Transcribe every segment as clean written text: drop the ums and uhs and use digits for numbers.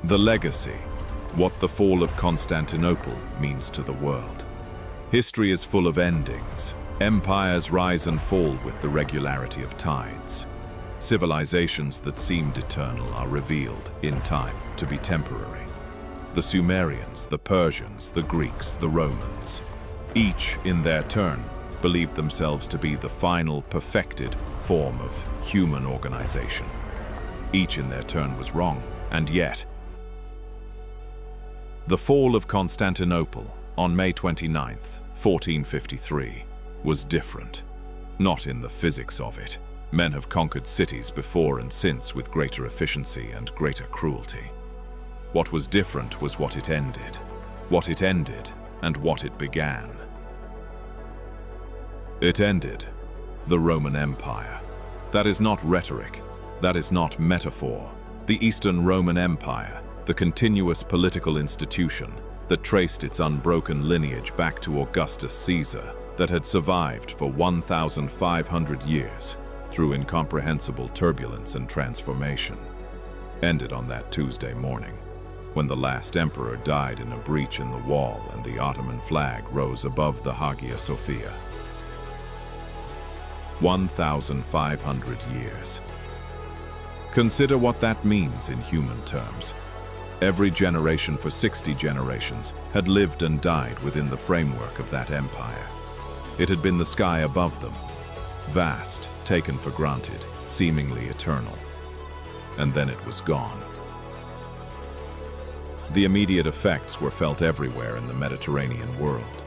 The legacy, what the fall of Constantinople means to the world. History is full of endings. Empires rise and fall with the regularity of tides. Civilizations that seemed eternal are revealed, in time, to be temporary. The Sumerians, the Persians, the Greeks, the Romans, each, in their turn, believed themselves to be the final, perfected form of human organization. Each in their turn was wrong, and yet, the fall of Constantinople on May 29, 1453, was different. Not in the physics of it. Men have conquered cities before and since with greater efficiency and greater cruelty. What was different was what it ended. What it ended and what it began. It ended the Roman Empire. That is not rhetoric. That is not metaphor. The Eastern Roman Empire, the continuous political institution that traced its unbroken lineage back to Augustus Caesar, that had survived for 1,500 years through incomprehensible turbulence and transformation, ended on that Tuesday morning, when the last emperor died in a breach in the wall and the Ottoman flag rose above the Hagia Sophia. 1,500 years. Consider what that means in human terms. Every generation for 60 generations had lived and died within the framework of that empire. It had been the sky above them, vast, taken for granted, seemingly eternal. And then it was gone. The immediate effects were felt everywhere in the Mediterranean world.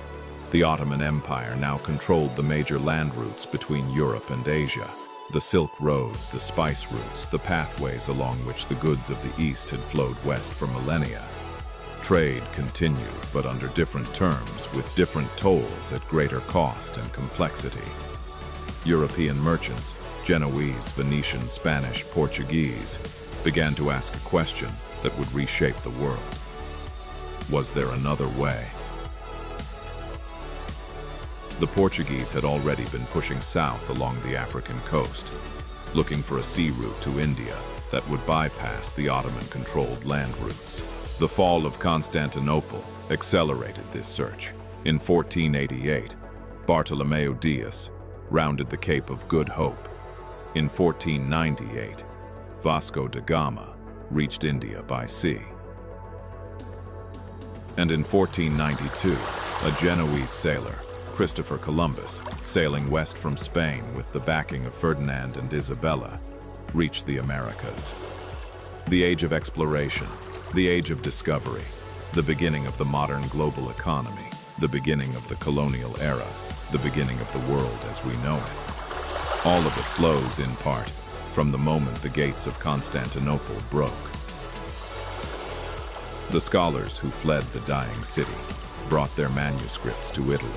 The Ottoman Empire now controlled the major land routes between Europe and Asia. The Silk Road, the spice routes, the pathways along which the goods of the East had flowed west for millennia. Trade continued, but under different terms, with different tolls at greater cost and complexity. European merchants, Genoese, Venetian, Spanish, Portuguese, began to ask a question that would reshape the world. Was there another way? The Portuguese had already been pushing south along the African coast, looking for a sea route to India that would bypass the Ottoman-controlled land routes. The fall of Constantinople accelerated this search. In 1488, Bartolomeo Dias rounded the Cape of Good Hope. In 1498, Vasco da Gama reached India by sea. And in 1492, a Genoese sailor, Christopher Columbus, sailing west from Spain with the backing of Ferdinand and Isabella, reached the Americas. The age of exploration, the age of discovery, the beginning of the modern global economy, the beginning of the colonial era, the beginning of the world as we know it. All of it flows, in part, from the moment the gates of Constantinople broke. The scholars who fled the dying city brought their manuscripts to Italy.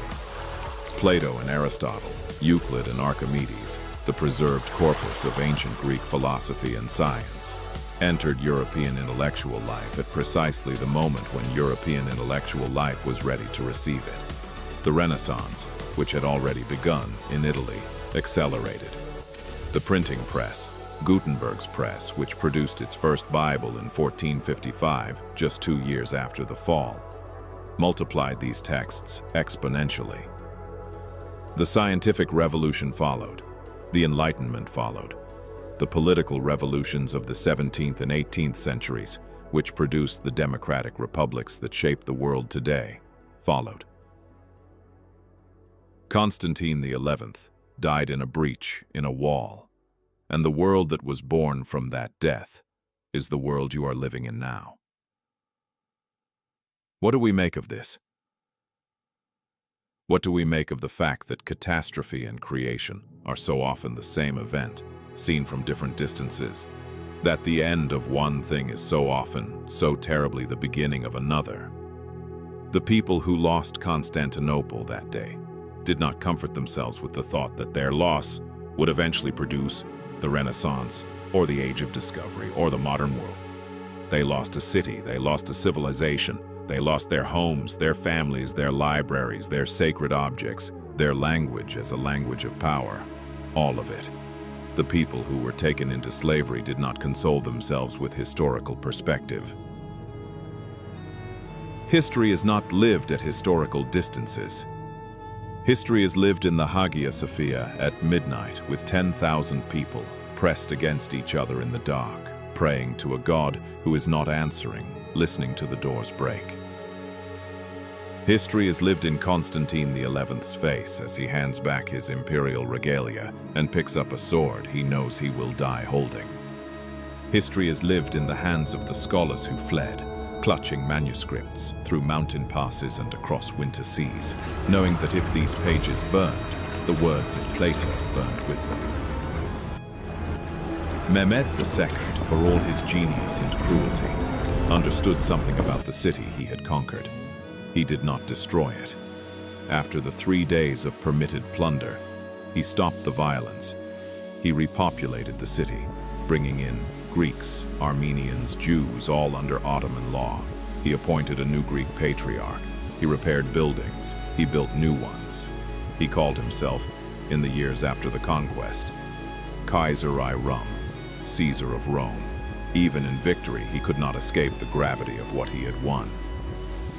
Plato and Aristotle, Euclid and Archimedes, the preserved corpus of ancient Greek philosophy and science, entered European intellectual life at precisely the moment when European intellectual life was ready to receive it. The Renaissance, which had already begun in Italy, accelerated. The printing press, Gutenberg's press, which produced its first Bible in 1455, just 2 years after the fall, multiplied these texts exponentially. The scientific revolution followed. The Enlightenment followed. The political revolutions of the 17th and 18th centuries, which produced the democratic republics that shape the world today, followed. Constantine XI died in a breach in a wall, and the world that was born from that death is the world you are living in now. What do we make of this? What do we make of the fact that catastrophe and creation are so often the same event, seen from different distances? That the end of one thing is so often, so terribly the beginning of another? The people who lost Constantinople that day did not comfort themselves with the thought that their loss would eventually produce the Renaissance, or the Age of Discovery, or the modern world. They lost a city, they lost a civilization, they lost their homes, their families, their libraries, their sacred objects, their language as a language of power. All of it. The people who were taken into slavery did not console themselves with historical perspective. History is not lived at historical distances. History is lived in the Hagia Sophia at midnight with 10,000 people pressed against each other in the dark, praying to a God who is not answering, listening to the doors break. History is lived in Constantine XI's face as he hands back his imperial regalia and picks up a sword he knows he will die holding. History is lived in the hands of the scholars who fled, clutching manuscripts through mountain passes and across winter seas, knowing that if these pages burned, the words of Plato burned with them. Mehmed II, for all his genius and cruelty, understood something about the city he had conquered. He did not destroy it. After the 3 days of permitted plunder, he stopped the violence. He repopulated the city, bringing in Greeks, Armenians, Jews, all under Ottoman law. He appointed a new Greek patriarch. He repaired buildings. He built new ones. He called himself, in the years after the conquest, Kaiser I Rum, Caesar of Rome. Even in victory, he could not escape the gravity of what he had won.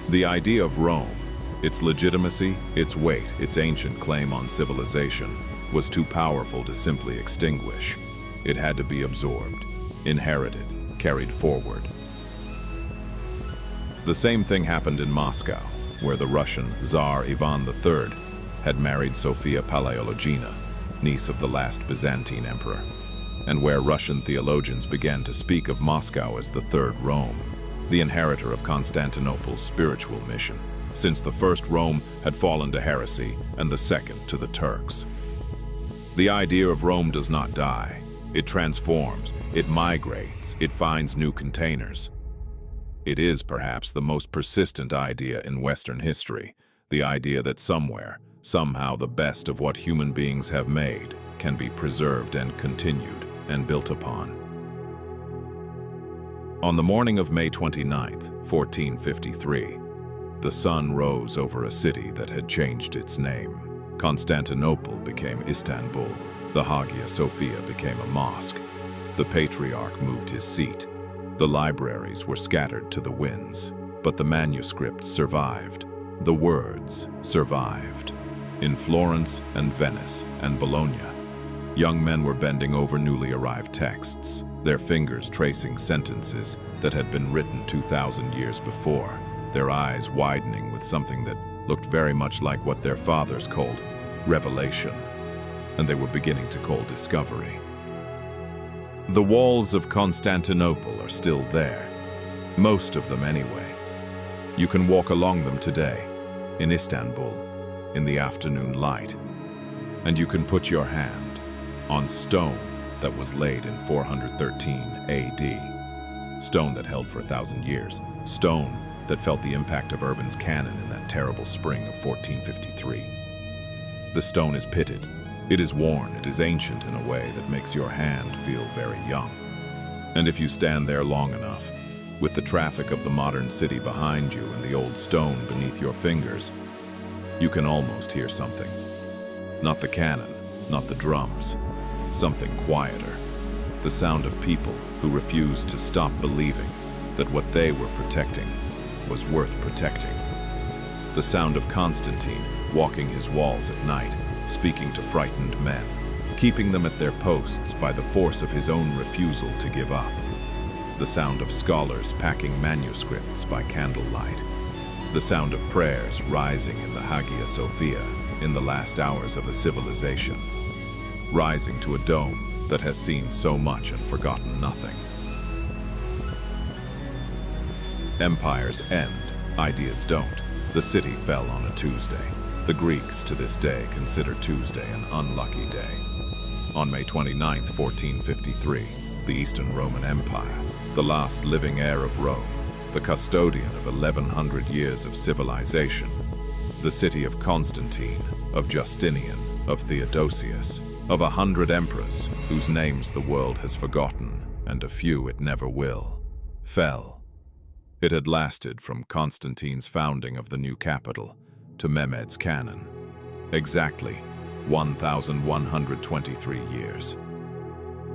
The idea of Rome, its legitimacy, its weight, its ancient claim on civilization, was too powerful to simply extinguish. It had to be absorbed, inherited, carried forward. The same thing happened in Moscow, where the Russian Tsar Ivan III had married Sophia Palaeologina, niece of the last Byzantine emperor, and where Russian theologians began to speak of Moscow as the Third Rome, the inheritor of Constantinople's spiritual mission, since the first Rome had fallen to heresy and the second to the Turks. The idea of Rome does not die. It transforms, it migrates, it finds new containers. It is perhaps the most persistent idea in Western history, the idea that somewhere, somehow the best of what human beings have made can be preserved and continued and built upon. On the morning of May 29th, 1453, the sun rose over a city that had changed its name. Constantinople became Istanbul. The Hagia Sophia became a mosque. The patriarch moved his seat. The libraries were scattered to the winds, but the manuscripts survived. The words survived. In Florence and Venice and Bologna, young men were bending over newly arrived texts, their fingers tracing sentences that had been written 2,000 years before, their eyes widening with something that looked very much like what their fathers called revelation, and they were beginning to call discovery. The walls of Constantinople are still there, most of them anyway. You can walk along them today, in Istanbul, in the afternoon light, and you can put your hand on stone that was laid in 413 AD, stone that held for 1,000 years, stone that felt the impact of Urban's cannon in that terrible spring of 1453. The stone is pitted. It is worn, it is ancient in a way that makes your hand feel very young. And if you stand there long enough, with the traffic of the modern city behind you and the old stone beneath your fingers, you can almost hear something. Not the cannon, not the drums, something quieter. The sound of people who refused to stop believing that what they were protecting was worth protecting. The sound of Constantine walking his walls at night, speaking to frightened men, keeping them at their posts by the force of his own refusal to give up. The sound of scholars packing manuscripts by candlelight. The sound of prayers rising in the Hagia Sophia in the last hours of a civilization, rising to a dome that has seen so much and forgotten nothing. Empires end, ideas don't. The city fell on a Tuesday. The Greeks to this day consider Tuesday an unlucky day. On May 29, 1453, the Eastern Roman Empire, the last living heir of Rome, the custodian of 1,100 years of civilization, the city of Constantine, of Justinian, of Theodosius, of 100 emperors whose names the world has forgotten and a few it never will, fell. It had lasted from Constantine's founding of the new capital to Mehmed's cannon. Exactly 1,123 years.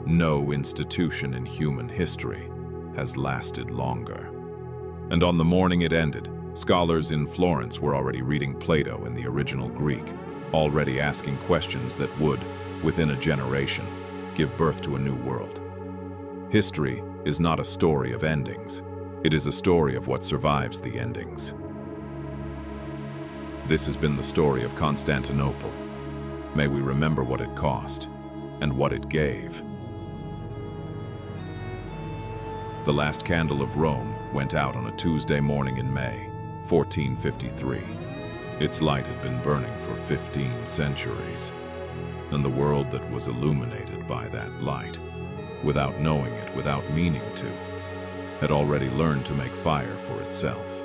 No institution in human history has lasted longer. And on the morning it ended, Scholars in Florence were already reading Plato in the original Greek, already asking questions that would, within a generation, give birth to a new world. History is not a story of endings. It is a story of what survives the endings. This has been the story of Constantinople. May we remember what it cost and what it gave. The last candle of Rome went out on a Tuesday morning in May, 1453. Its light had been burning for 15 centuries, and the world that was illuminated by that light, without knowing it, without meaning to, had already learned to make fire for itself.